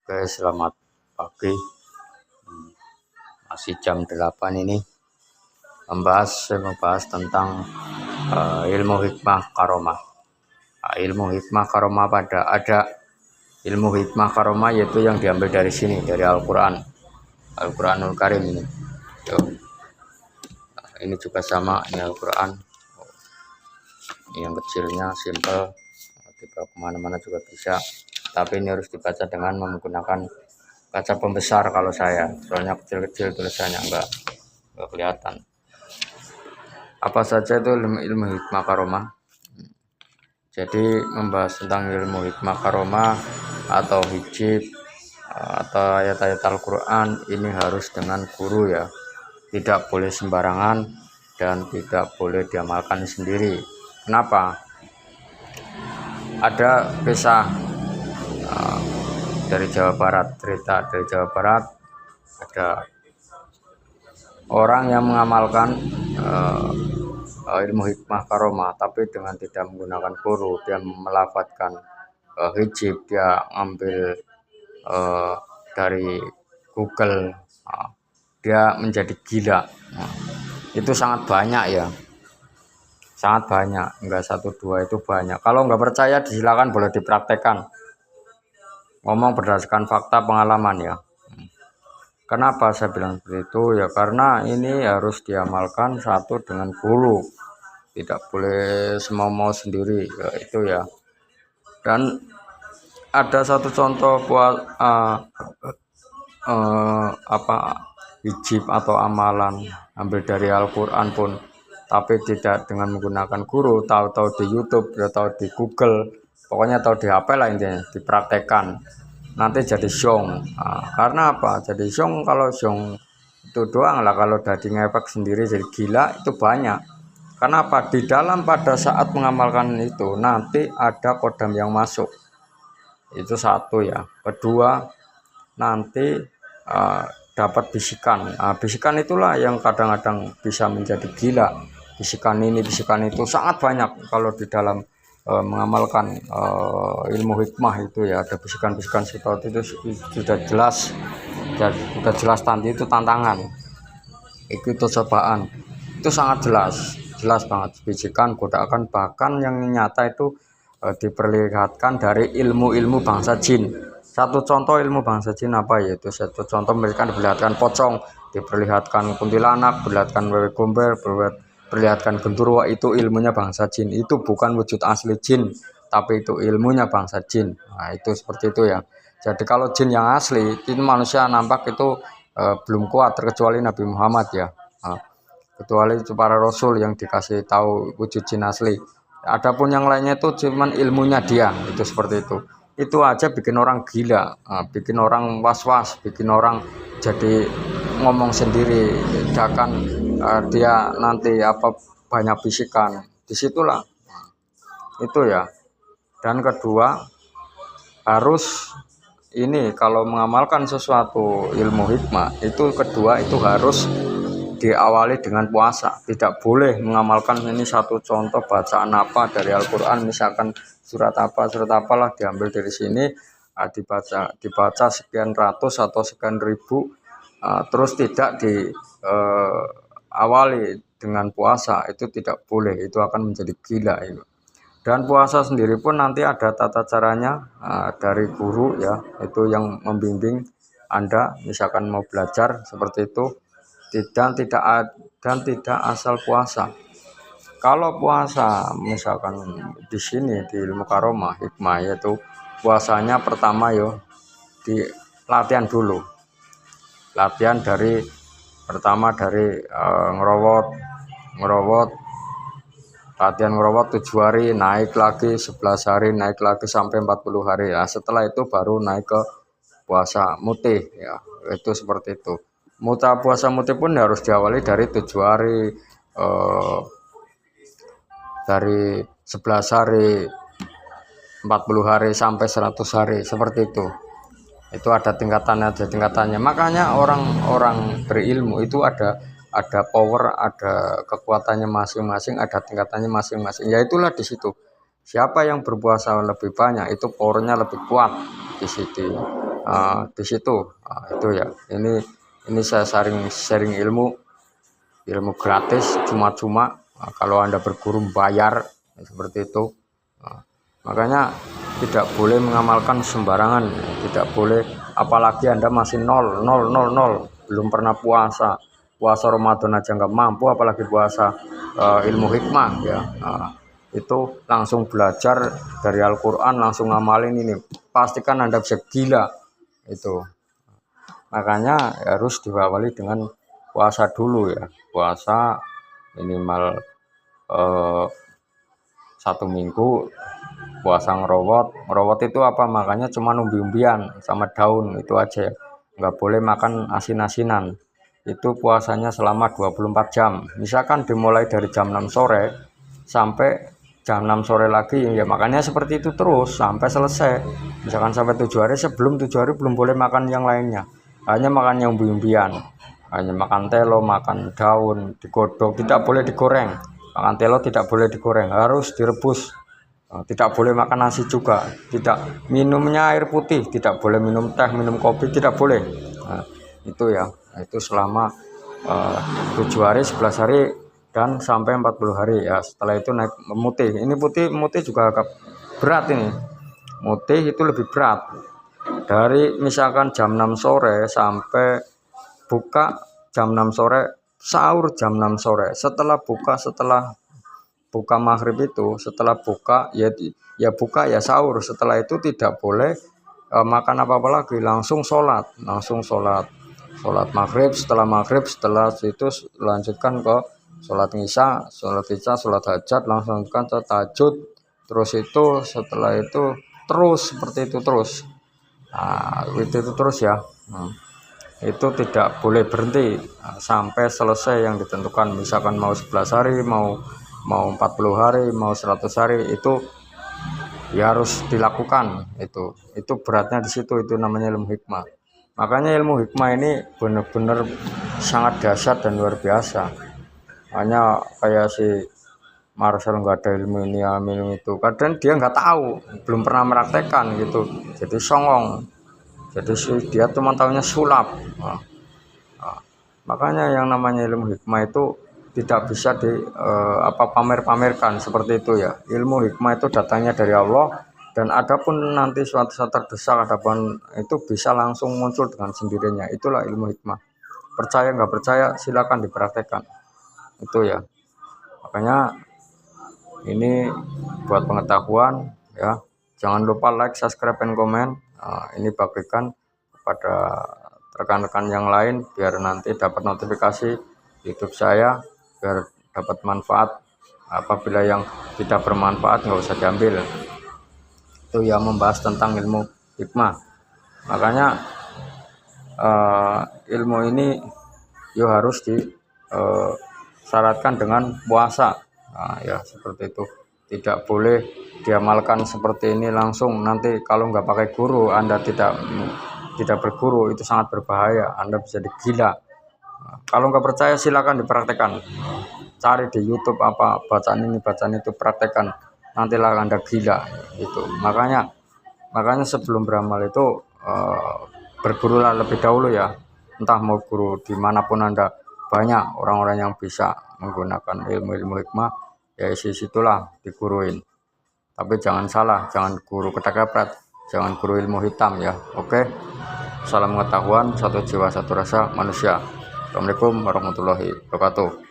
Oke, selamat pagi. Masih jam 8 ini saya membahas tentang ilmu hikmah karomah. Ilmu hikmah karomah ada ilmu hikmah karomah yaitu yang diambil dari sini, dari Al-Qur'an. Al-Qur'anul Karim ini. Ini juga sama, ini Al-Qur'an. Yang kecilnya simple, dibawa kemana-mana juga bisa. Tapi ini harus dibaca dengan menggunakan kaca pembesar kalau saya, soalnya kecil-kecil tulisannya enggak kelihatan. Apa saja itu ilmu hikmah karomah? Jadi membahas tentang ilmu hikmah karomah atau hijab atau ayat-ayat Al-Quran ini harus dengan guru ya, tidak boleh sembarangan dan tidak boleh diamalkan sendiri. Kenapa? Ada kisah dari Jawa Barat, cerita dari Jawa Barat, ada orang yang mengamalkan ilmu hikmah karomah tapi dengan tidak menggunakan guru. Dia melafadzkan hijab, dia ambil dari Google, dia menjadi gila. Itu sangat banyak ya, sangat banyak, enggak satu dua, itu banyak. Kalau enggak percaya silakan, boleh dipraktekkan. Ngomong berdasarkan fakta pengalaman ya. Kenapa saya bilang seperti itu ya, karena ini harus diamalkan satu dengan guru, tidak boleh semau-mau sendiri ya, itu ya. Dan ada satu contoh buat hijab atau amalan ambil dari Al-Quran pun, tapi tidak dengan menggunakan guru, tahu-tahu di YouTube, tahu di Google, pokoknya tahu di HP lah, intinya dipraktekkan. Nanti jadi syong. Karena apa? Jadi syong, kalau syong itu doang lah, kalau udah ngefek sendiri jadi gila itu banyak. Karena apa? Di dalam pada saat mengamalkan itu nanti ada kodam yang masuk. Itu satu ya. Kedua, nanti dapat bisikan. Bisikan itulah yang kadang-kadang bisa menjadi gila. Bisikan ini, bisikan itu sangat banyak kalau di dalam mengamalkan ilmu hikmah itu ya. Ada bisikan-bisikan seperti itu sudah jelas, nanti itu tantangan, itu cobaan, itu sangat jelas banget. Bisikan, godaan, bahkan yang nyata itu diperlihatkan dari ilmu-ilmu bangsa jin. Satu contoh ilmu bangsa jin apa, yaitu satu contoh mereka diperlihatkan pocong, diperlihatkan kuntilanak, diperlihatkan wewe gombel, perlihatkan genderuwo. Itu ilmunya bangsa jin, itu bukan wujud asli jin, tapi itu ilmunya bangsa jin. Itu seperti itu ya. Jadi kalau jin yang asli itu manusia nampak itu belum kuat, terkecuali Nabi Muhammad ya, kecuali itu para rasul yang dikasih tahu wujud jin asli. Adapun yang lainnya itu cuman ilmunya dia, itu seperti itu aja bikin orang gila, bikin orang was-was, bikin orang jadi ngomong sendiri, bahkan dia nanti banyak bisikan, disitulah itu ya. Dan kedua, harus ini kalau mengamalkan sesuatu ilmu hikmah itu, kedua itu harus diawali dengan puasa. Tidak boleh mengamalkan ini satu contoh bacaan apa dari Al-Quran, misalkan surat apalah diambil dari sini, dibaca sekian ratus atau sekian ribu, terus tidak diawali dengan puasa, itu tidak boleh, itu akan menjadi gila itu. Dan puasa sendiri pun nanti ada tata caranya dari guru ya, itu yang membimbing Anda, misalkan mau belajar seperti itu. Dan tidak asal puasa. Kalau puasa misalkan di sini di ilmu karomah hikmah, yaitu puasanya pertama di latihan dulu. Latihan dari pertama dari ngerowot, latihan ngerowot 7 hari, naik lagi 11 hari, naik lagi sampai 40 hari. Nah, setelah itu baru naik ke puasa mutih ya, itu seperti itu. Puasa mutih pun harus diawali dari 7 hari, dari 11 hari, 40 hari sampai 100 hari, seperti itu. Itu ada tingkatannya. Makanya orang-orang berilmu itu ada power, ada kekuatannya masing-masing, ada tingkatannya masing-masing. Ya itulah di situ. Siapa yang berpuasa lebih banyak itu powernya lebih kuat di situ. Di situ itu ya. Ini saya sharing ilmu gratis cuma-cuma. Kalau Anda berguru bayar seperti itu. Makanya tidak boleh mengamalkan sembarangan, tidak boleh, apalagi Anda masih nol nol nol nol, belum pernah puasa Ramadan aja nggak mampu, apalagi puasa ilmu hikmah ya. Itu langsung belajar dari Al-Quran, langsung ngamalin ini, pastikan Anda bisa gila itu. Makanya harus diawali dengan puasa dulu ya, puasa minimal 1 minggu, puasa ngerowot itu apa, makanya cuma umbi-umbian sama daun itu aja, nggak boleh makan asin-asinan. Itu puasanya selama 24 jam, misalkan dimulai dari jam 6 sore sampai jam 6 sore lagi ya, makanya seperti itu terus sampai selesai. Misalkan sampai 7 hari, sebelum 7 hari belum boleh makan yang lainnya, hanya makannya umbi-umbian, hanya makan telo, makan daun digodok, tidak boleh digoreng. Makan telo tidak boleh digoreng, harus direbus. Tidak boleh makan nasi juga, tidak, minumnya air putih, tidak boleh minum teh, minum kopi, tidak boleh. Itu ya, itu selama 7 hari, 11 hari, dan sampai 40 hari ya. Setelah itu naik mutih. Ini putih juga agak berat ini. Mutih itu lebih berat. Dari misalkan jam 6 sore sampai buka jam 6 sore, sahur jam 6 sore, setelah buka maghrib itu, setelah buka ya buka ya sahur, setelah itu tidak boleh makan apa-apa lagi, langsung sholat maghrib. Setelah itu lanjutkan ke sholat isya, sholat hajat, langsung ke tahajud, terus itu setelah itu terus seperti itu terus. Itu terus ya. Itu tidak boleh berhenti sampai selesai yang ditentukan. Misalkan mau 11 hari, mau 40 hari, mau 100 hari, itu ya harus dilakukan. Itu beratnya di situ, itu namanya ilmu hikmah. Makanya ilmu hikmah ini benar-benar sangat dahsyat dan luar biasa. Hanya kayak si Marcel nggak ada ilmu ini, ilmu itu, kadang dia nggak tahu, belum pernah meraktekkan gitu, jadi songong. Jadi dia cuma tahunya sulap. Makanya yang namanya ilmu hikmah itu tidak bisa pamer-pamerkan seperti itu ya. Ilmu hikmah itu datangnya dari Allah, dan adapun nanti suatu saat terdesak, adapun itu bisa langsung muncul dengan sendirinya. Itulah ilmu hikmah. Percaya nggak percaya silakan dipraktekkan. Itu ya. Makanya ini buat pengetahuan ya. Jangan lupa like, subscribe, dan komen. Ini bagikan kepada rekan-rekan yang lain biar nanti dapat notifikasi YouTube saya, biar dapat manfaat. Apabila yang tidak bermanfaat nggak usah diambil. Itu yang membahas tentang ilmu hikmah. Makanya ilmu ini harus disyaratkan dengan puasa. Ya seperti itu, tidak boleh diamalkan seperti ini langsung. Nanti kalau nggak pakai guru, Anda tidak berguru, itu sangat berbahaya, Anda bisa digila. Kalau nggak percaya silakan dipraktekkan, cari di YouTube apa bacaan ini bacaan itu, praktekkan, nantilah Anda gila. Itu makanya sebelum beramal itu bergurulah lebih dahulu ya. Entah mau guru dimanapun Anda, banyak orang-orang yang bisa menggunakan ilmu hikmah ya, situlah diguruin. Tapi jangan salah, jangan guru ketak-kepret, jangan guru ilmu hitam ya. Oke, salam pengetahuan, satu jiwa satu rasa manusia. Assalamualaikum warahmatullahi wabarakatuh.